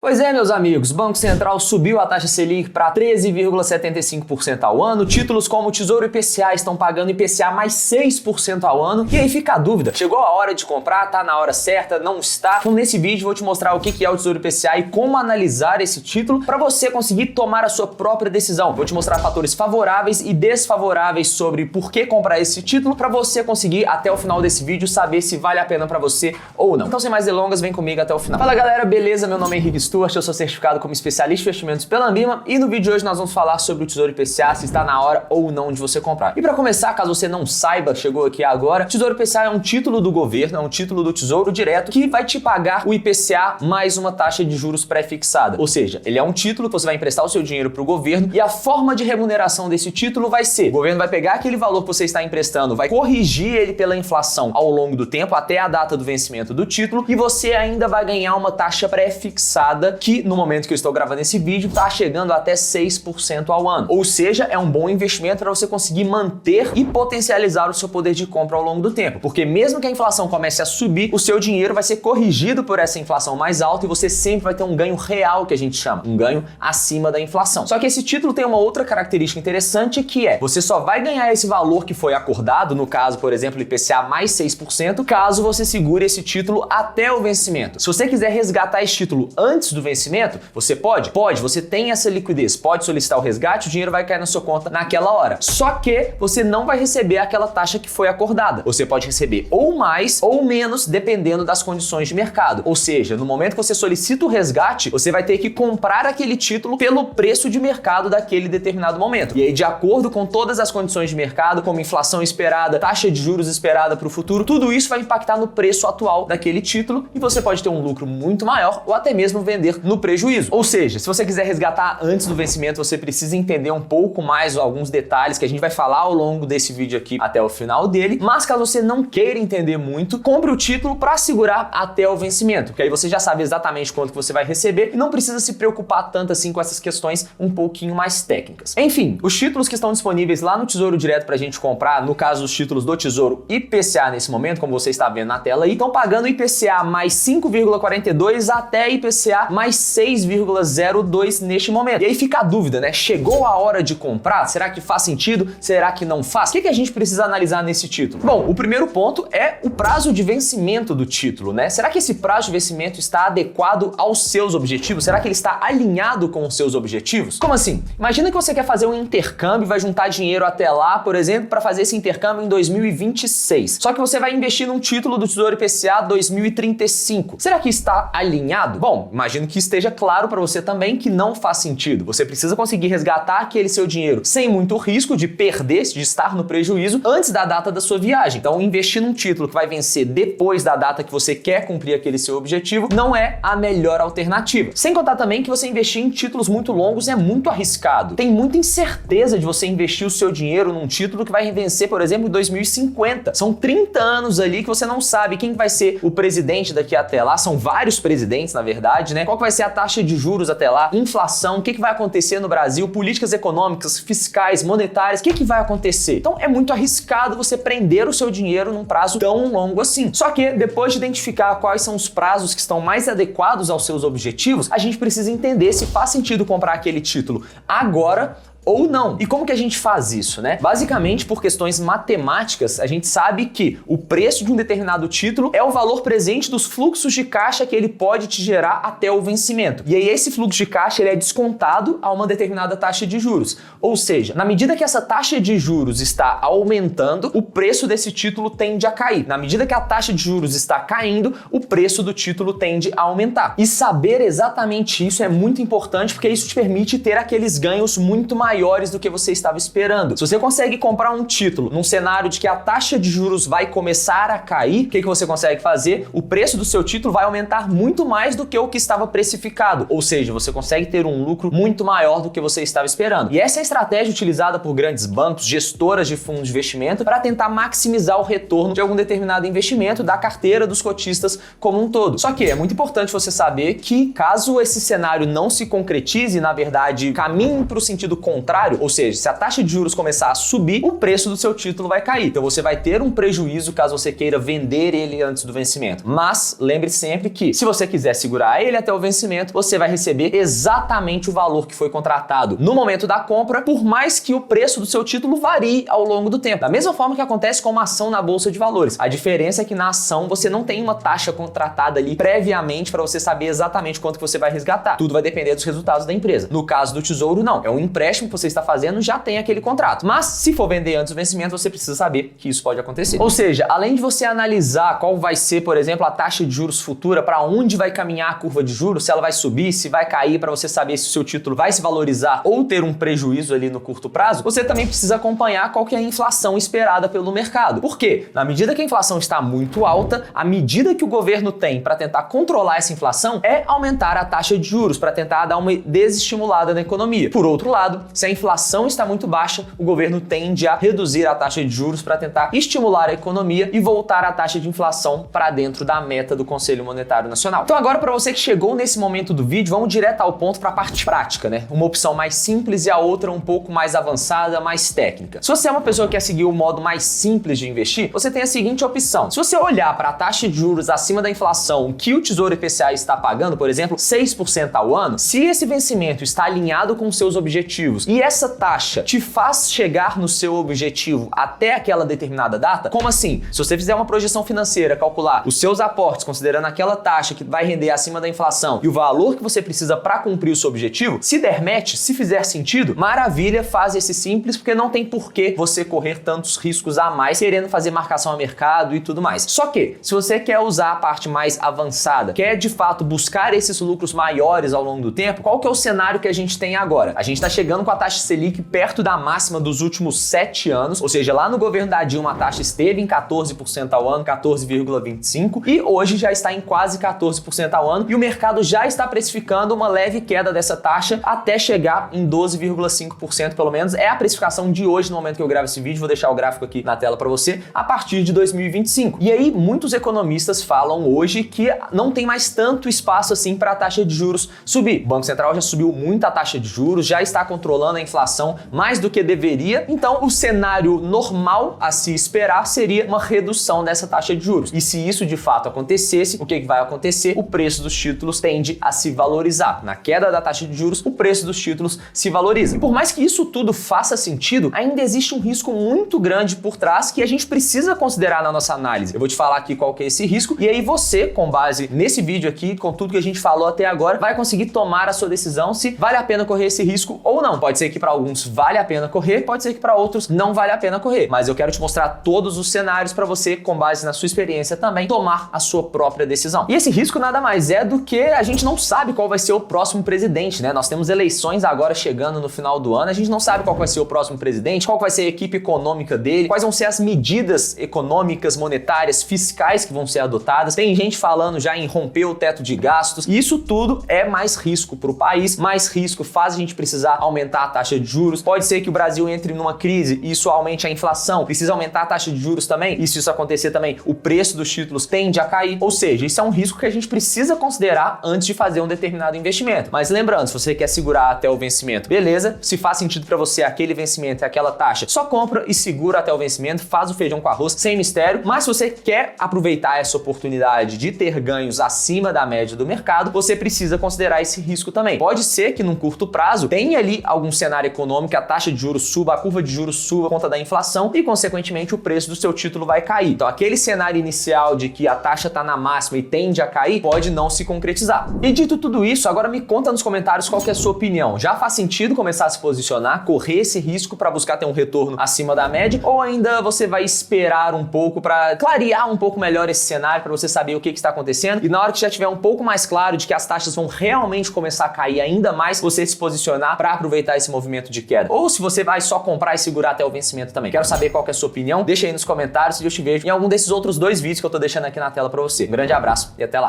Pois é, meus amigos, o Banco Central subiu a taxa Selic para 13,75% ao ano, títulos como o Tesouro IPCA estão pagando IPCA mais 6% ao ano, e aí fica a dúvida, chegou a hora de comprar, tá na hora certa, não está? Então nesse vídeo vou te mostrar o que é o Tesouro IPCA e como analisar esse título para você conseguir tomar a sua própria decisão. Vou te mostrar fatores favoráveis e desfavoráveis sobre por que comprar esse título para você conseguir até o final desse vídeo saber se vale a pena para você ou não. Então sem mais delongas, vem comigo até o final. Fala galera, beleza? Meu nome é Henrique Stuart, eu sou certificado como especialista em investimentos pela Anbima e no vídeo de hoje nós vamos falar sobre o Tesouro IPCA, se está na hora ou não de você comprar. E para começar, caso você não saiba, chegou aqui agora, Tesouro IPCA é um título do governo, é um título do Tesouro Direto que vai te pagar o IPCA mais uma taxa de juros pré-fixada. Ou seja, ele é um título que você vai emprestar o seu dinheiro para o governo e a forma de remuneração desse título vai ser, o governo vai pegar aquele valor que você está emprestando, vai corrigir ele pela inflação ao longo do tempo até a data do vencimento do título e você ainda vai ganhar uma taxa pré-fixada que no momento que eu estou gravando esse vídeo está chegando até 6% ao ano. Ou seja, é um bom investimento para você conseguir manter e potencializar o seu poder de compra ao longo do tempo. Porque mesmo que a inflação comece a subir, o seu dinheiro vai ser corrigido por essa inflação mais alta e você sempre vai ter um ganho real, que a gente chama, um ganho acima da inflação. Só que esse título tem uma outra característica interessante que é, você só vai ganhar esse valor que foi acordado, no caso, por exemplo, IPCA mais 6%, caso você segure esse título até o vencimento. Se você quiser resgatar esse título antes do vencimento, você pode? Pode, você tem essa liquidez, pode solicitar o resgate, o dinheiro vai cair na sua conta naquela hora. Só que você não vai receber aquela taxa que foi acordada. Você pode receber ou mais ou menos, dependendo das condições de mercado. Ou seja, no momento que você solicita o resgate, você vai ter que comprar aquele título pelo preço de mercado daquele determinado momento. E aí, de acordo com todas as condições de mercado, como inflação esperada, taxa de juros esperada para o futuro, tudo isso vai impactar no preço atual daquele título e você pode ter um lucro muito maior ou até mesmo vender no prejuízo. Ou seja, se você quiser resgatar antes do vencimento, você precisa entender um pouco mais alguns detalhes que a gente vai falar ao longo desse vídeo aqui até o final dele, mas caso você não queira entender muito, compre o título para segurar até o vencimento, porque aí você já sabe exatamente quanto que você vai receber e não precisa se preocupar tanto assim com essas questões um pouquinho mais técnicas. Enfim, os títulos que estão disponíveis lá no Tesouro Direto pra gente comprar, no caso os títulos do Tesouro IPCA nesse momento, como você está vendo na tela aí, estão pagando IPCA mais 5,42 até IPCA mais 6,02 neste momento. E aí fica a dúvida, né? Chegou a hora de comprar? Será que faz sentido? Será que não faz? O que a gente precisa analisar nesse título? Bom, o primeiro ponto é o prazo de vencimento do título, né? Será que esse prazo de vencimento está adequado aos seus objetivos? Será que ele está alinhado com os seus objetivos? Como assim? Imagina que você quer fazer um intercâmbio e vai juntar dinheiro até lá, por exemplo, para fazer esse intercâmbio em 2026. Só que você vai investir num título do Tesouro IPCA 2035. Será que está alinhado? Bom, imagino que esteja claro para você também que não faz sentido. Você precisa conseguir resgatar aquele seu dinheiro sem muito risco de perder, de estar no prejuízo antes da data da sua viagem. Então, investir num título que vai vencer depois da data que você quer cumprir aquele seu objetivo não é a melhor alternativa. Sem contar também que você investir em títulos muito longos é muito arriscado. Tem muita incerteza de você investir o seu dinheiro num título que vai vencer, por exemplo, em 2050. São 30 anos ali que você não sabe quem vai ser o presidente daqui até lá. São vários presidentes, na verdade, né? Qual que vai ser a taxa de juros até lá, inflação, o que vai acontecer no Brasil, políticas econômicas, fiscais, monetárias, o que vai acontecer? Então é muito arriscado você prender o seu dinheiro num prazo tão longo assim. Só que depois de identificar quais são os prazos que estão mais adequados aos seus objetivos, a gente precisa entender se faz sentido comprar aquele título agora ou não. E como que a gente faz isso, né? Basicamente, por questões matemáticas, a gente sabe que o preço de um determinado título é o valor presente dos fluxos de caixa que ele pode te gerar até o vencimento. E aí esse fluxo de caixa ele é descontado a uma determinada taxa de juros. Ou seja, na medida que essa taxa de juros está aumentando, o preço desse título tende a cair. Na medida que a taxa de juros está caindo, o preço do título tende a aumentar. E saber exatamente isso é muito importante porque isso te permite ter aqueles ganhos muito maiores do que você estava esperando. Se você consegue comprar um título num cenário de que a taxa de juros vai começar a cair, o que você consegue fazer? O preço do seu título vai aumentar muito mais do que o que estava precificado. Ou seja, você consegue ter um lucro muito maior do que você estava esperando. E essa é a estratégia utilizada por grandes bancos, gestoras de fundos de investimento, para tentar maximizar o retorno de algum determinado investimento da carteira dos cotistas como um todo. Só que é muito importante você saber que caso esse cenário não se concretize, na verdade, caminhe para o sentido contrário contrário, ou seja, se a taxa de juros começar a subir, o preço do seu título vai cair. Então você vai ter um prejuízo caso você queira vender ele antes do vencimento. Mas lembre sempre que, se você quiser segurar ele até o vencimento, você vai receber exatamente o valor que foi contratado no momento da compra, por mais que o preço do seu título varie ao longo do tempo. Da mesma forma que acontece com uma ação na bolsa de valores. A diferença é que na ação você não tem uma taxa contratada ali previamente para você saber exatamente quanto que você vai resgatar. Tudo vai depender dos resultados da empresa. No caso do Tesouro, não. É um empréstimo que você está fazendo, já tem aquele contrato. Mas se for vender antes do vencimento, você precisa saber que isso pode acontecer. Ou seja, além de você analisar qual vai ser, por exemplo, a taxa de juros futura, para onde vai caminhar a curva de juros, se ela vai subir, se vai cair, para você saber se o seu título vai se valorizar ou ter um prejuízo ali no curto prazo, você também precisa acompanhar qual que é a inflação esperada pelo mercado. Por quê? Na medida que a inflação está muito alta, a medida que o governo tem para tentar controlar essa inflação é aumentar a taxa de juros, para tentar dar uma desestimulada na economia. Por outro lado, se a inflação está muito baixa, o governo tende a reduzir a taxa de juros para tentar estimular a economia e voltar a taxa de inflação para dentro da meta do Conselho Monetário Nacional. Então agora, para você que chegou nesse momento do vídeo, vamos direto ao ponto para a parte prática, né? Uma opção mais simples e a outra um pouco mais avançada, mais técnica. Se você é uma pessoa que quer seguir o modo mais simples de investir, você tem a seguinte opção. Se você olhar para a taxa de juros acima da inflação que o Tesouro IPCA está pagando, por exemplo, 6% ao ano, se esse vencimento está alinhado com seus objetivos e essa taxa te faz chegar no seu objetivo até aquela determinada data, como assim? Se você fizer uma projeção financeira, calcular os seus aportes considerando aquela taxa que vai render acima da inflação e o valor que você precisa para cumprir o seu objetivo, se der match, se fizer sentido, maravilha, faz esse simples, porque não tem por que você correr tantos riscos a mais querendo fazer marcação a mercado e tudo mais. Só que, se você quer usar a parte mais avançada, quer de fato buscar esses lucros maiores ao longo do tempo, qual que é o cenário que a gente tem agora? A gente está chegando com a taxa Selic perto da máxima dos últimos 7 anos, ou seja, lá no governo da Dilma a taxa esteve em 14% ao ano, 14,25%, e hoje já está em quase 14% ao ano, e o mercado já está precificando uma leve queda dessa taxa até chegar em 12,5%, pelo menos é a precificação de hoje no momento que eu gravo esse vídeo. Vou deixar o gráfico aqui na tela para você, a partir de 2025. E aí muitos economistas falam hoje que não tem mais tanto espaço assim para a taxa de juros subir. O Banco Central já subiu muito a taxa de juros, já está controlando a inflação mais do que deveria, então o cenário normal a se esperar seria uma redução dessa taxa de juros. E se isso de fato acontecesse, o que vai acontecer? O preço dos títulos tende a se valorizar. Na queda da taxa de juros, o preço dos títulos se valoriza. E por mais que isso tudo faça sentido, ainda existe um risco muito grande por trás que a gente precisa considerar na nossa análise. Eu vou te falar aqui qual que é esse risco, e aí você, com base nesse vídeo aqui, com tudo que a gente falou até agora, vai conseguir tomar a sua decisão se vale a pena correr esse risco ou não. Pode ser que para alguns vale a pena correr, pode ser que para outros não vale a pena correr, mas eu quero te mostrar todos os cenários para você, com base na sua experiência também, tomar a sua própria decisão. E esse risco nada mais é do que a gente não sabe qual vai ser o próximo presidente, né? Nós temos eleições agora chegando no final do ano, a gente não sabe qual vai ser o próximo presidente, qual vai ser a equipe econômica dele, quais vão ser as medidas econômicas, monetárias, fiscais que vão ser adotadas. Tem gente falando já em romper o teto de gastos, e isso tudo é mais risco para o país, mais risco faz a gente precisar aumentar a taxa de juros. Pode ser que o Brasil entre numa crise e isso aumente a inflação, precisa aumentar a taxa de juros também, e se isso acontecer também, o preço dos títulos tende a cair. Ou seja, isso é um risco que a gente precisa considerar antes de fazer um determinado investimento. Mas lembrando, se você quer segurar até o vencimento, beleza, se faz sentido para você aquele vencimento e aquela taxa, só compra e segura até o vencimento, faz o feijão com arroz, sem mistério. Mas se você quer aproveitar essa oportunidade de ter ganhos acima da média do mercado, você precisa considerar esse risco também. Pode ser que num curto prazo tenha ali algum cenário econômico, a taxa de juros suba, a curva de juros suba por conta da inflação e, consequentemente, o preço do seu título vai cair. Então, aquele cenário inicial de que a taxa está na máxima e tende a cair, pode não se concretizar. E dito tudo isso, agora me conta nos comentários qual que é a sua opinião. Já faz sentido começar a se posicionar, correr esse risco para buscar ter um retorno acima da média, ou ainda você vai esperar um pouco para clarear um pouco melhor esse cenário, para você saber o que está acontecendo, e na hora que já estiver um pouco mais claro de que as taxas vão realmente começar a cair ainda mais, você se posicionar para aproveitar esse movimento de queda? Ou se você vai só comprar e segurar até o vencimento também. Quero saber qual que é a sua opinião, deixa aí nos comentários e eu te vejo em algum desses outros 2 vídeos que eu tô deixando aqui na tela para você. Um grande abraço e até lá!